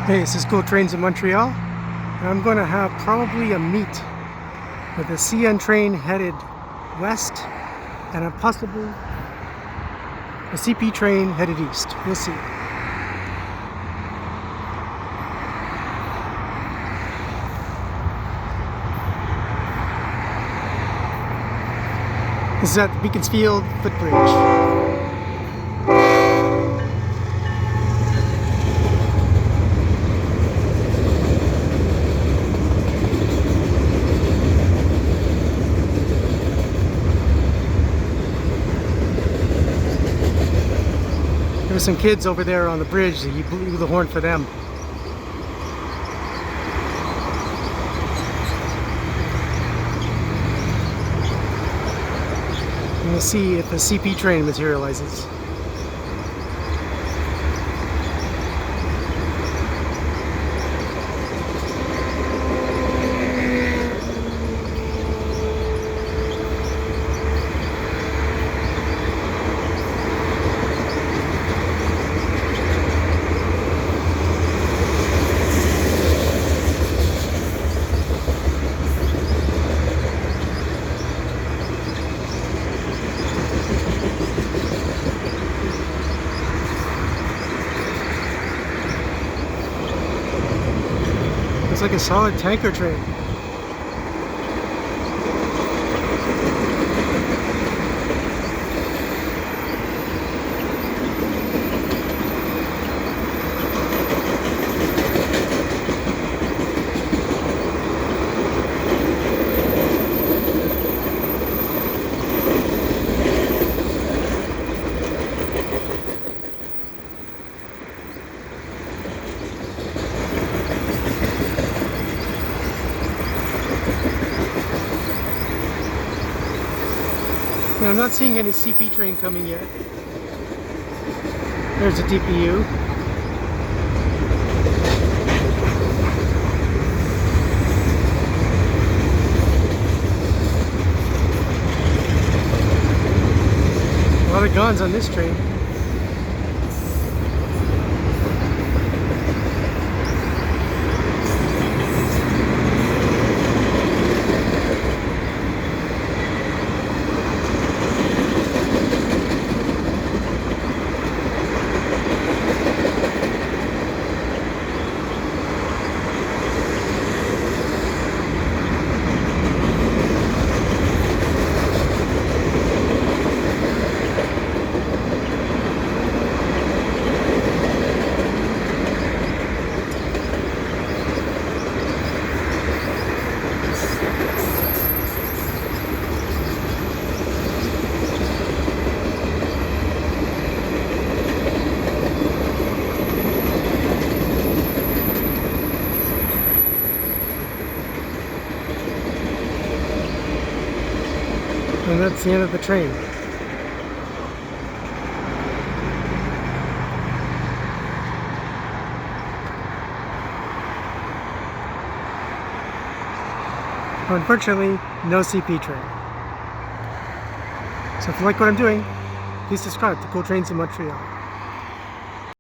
Hey, this is Cool Trains in Montreal, and I'm going to have probably a meet with a CN train headed west and a possible a CP train headed east. We'll see. This is at the Beaconsfield footbridge. There were some kids over there on the bridge. He blew the horn for them. And we'll see if the CP train materializes. It's like a solid tanker train. And I'm not seeing any CP train coming yet. There's a DPU. A lot of guns on this train. And that's the end of the train. Unfortunately, no CP train. So if you like what I'm doing, please subscribe to Cool Trains in Montreal.